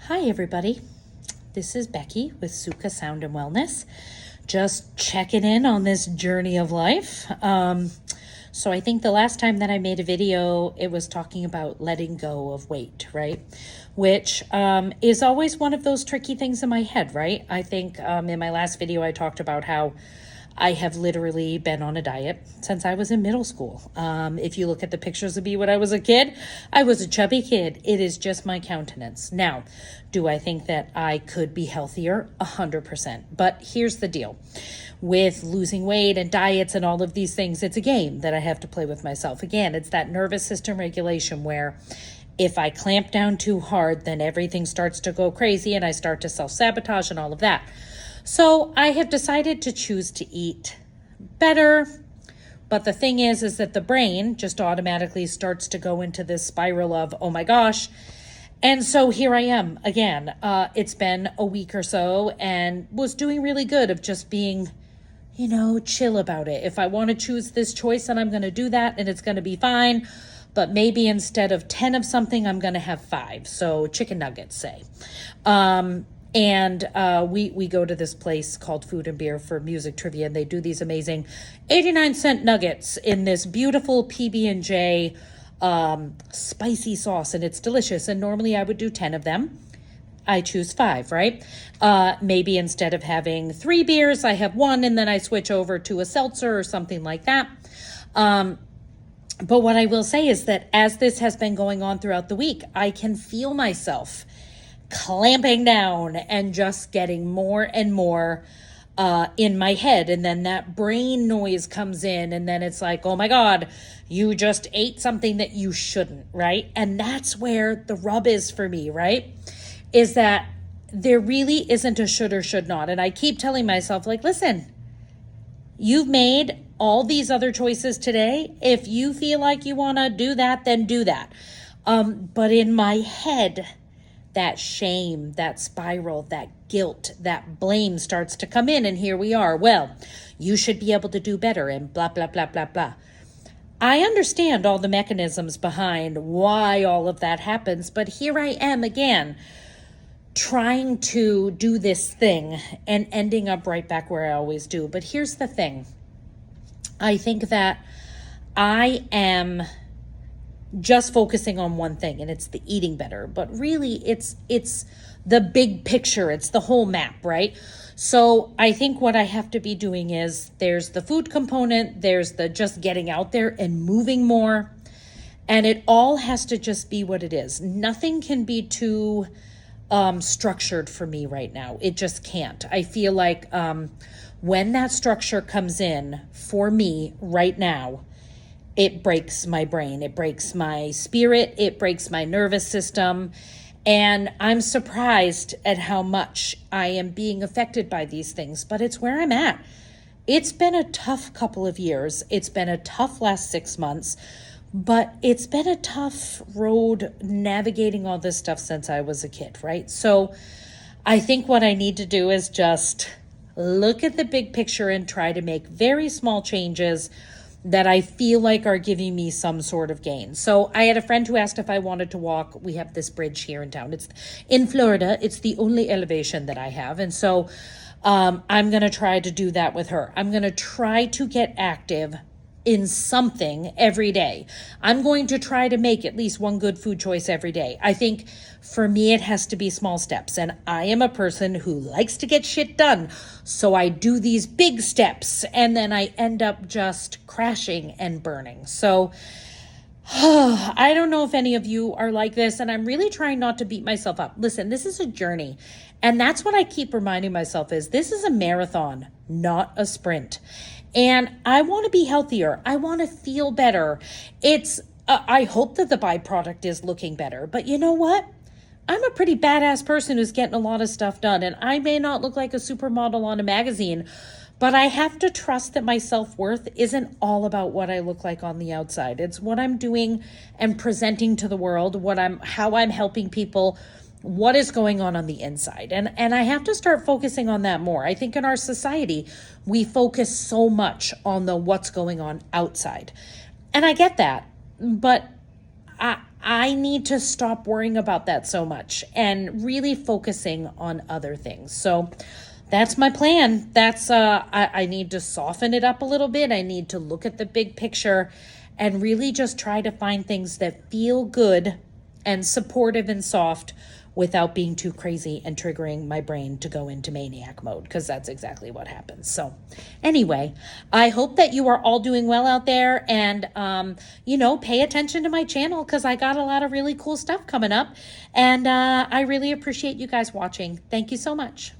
Hi, everybody. This is Becky with Suka Sound and Wellness. Just checking in on this journey of life. So I think the last time that I made a video, it was talking about letting go of weight, right? Which is always one of those tricky things in my head, right? I think in my last video, I talked about how I have literally been on a diet since I was in middle school. If you look at the pictures of me when I was a kid, I was a chubby kid. It is just my countenance. Now, do I think that I could be healthier? 100%. But here's the deal. With losing weight and diets and all of these things, it's a game that I have to play with myself. Again, it's that nervous system regulation where if I clamp down too hard, then everything starts to go crazy and I start to self-sabotage and all of that. So I have decided to choose to eat better. But the thing is that the brain just automatically starts to go into this spiral of, oh my gosh. And so here I am again. It's been a week or so and was doing really good of just being, chill about it. If I want to choose this choice, then I'm going to do that and it's going to be fine. But maybe instead of 10 of something, I'm going to have 5. So chicken nuggets, say. And we go to this place called Food and Beer for music trivia, and they do these amazing 89-cent nuggets in this beautiful PB&J spicy sauce, and it's delicious. And normally I would do 10 of them. I choose 5, right? Maybe instead of having 3 beers, I have 1, and then I switch over to a seltzer or something like that. But what I will say is that as this has been going on throughout the week, I can feel myself clamping down and just getting more and more in my head. And then that brain noise comes in and then it's like, oh my God, you just ate something that you shouldn't, right? And that's where the rub is for me, right? Is that there really isn't a should or should not. And I keep telling myself, like, listen, you've made all these other choices today. If you feel like you want to do that, then do that. But in my head, that shame, that spiral, that guilt, that blame starts to come in. And here we are. Well, you should be able to do better and blah, blah, blah, blah, blah. I understand all the mechanisms behind why all of that happens. But here I am again, trying to do this thing and ending up right back where I always do. But here's the thing. I think that I am just focusing on one thing, and it's the eating better. But really, it's the big picture. It's the whole map, right? So I think what I have to be doing is there's the food component, there's the just getting out there and moving more, and it all has to just be what it is. Nothing can be too structured for me right now. It just can't. I feel like when that structure comes in for me right now, it breaks my brain, it breaks my spirit, it breaks my nervous system. And I'm surprised at how much I am being affected by these things, but it's where I'm at. It's been a tough couple of years. It's been a tough last 6 months, but it's been a tough road navigating all this stuff since I was a kid, right? So I think what I need to do is just look at the big picture and try to make very small changes that I feel like are giving me some sort of gain. So I had a friend who asked if I wanted to walk. We have this bridge here in town. It's in Florida. It's the only elevation that I have. And so I'm going to try to do that with her. I'm going to try to get active in something every day. I'm going to try to make at least one good food choice every day. I think for me, it has to be small steps. And I am a person who likes to get shit done. So I do these big steps and then I end up just crashing and burning. So I don't know if any of you are like this, and I'm really trying not to beat myself up. Listen, this is a journey. And that's what I keep reminding myself is this is a marathon, not a sprint. And I want to be healthier. I want to feel better. I hope that the byproduct is looking better. But you know what? I'm a pretty badass person who's getting a lot of stuff done. And I may not look like a supermodel on a magazine, but I have to trust that my self-worth isn't all about what I look like on the outside. It's what I'm doing and presenting to the world, how I'm helping people, what is going on the inside. And I have to start focusing on that more. I think in our society, we focus so much on the what's going on outside. And I get that, but I need to stop worrying about that so much and really focusing on other things. So that's my plan. I need to soften it up a little bit. I need to look at the big picture and really just try to find things that feel good and supportive and soft without being too crazy and triggering my brain to go into maniac mode, because that's exactly what happens. So anyway, I hope that you are all doing well out there, and pay attention to my channel, because I got a lot of really cool stuff coming up, and I really appreciate you guys watching. Thank you so much.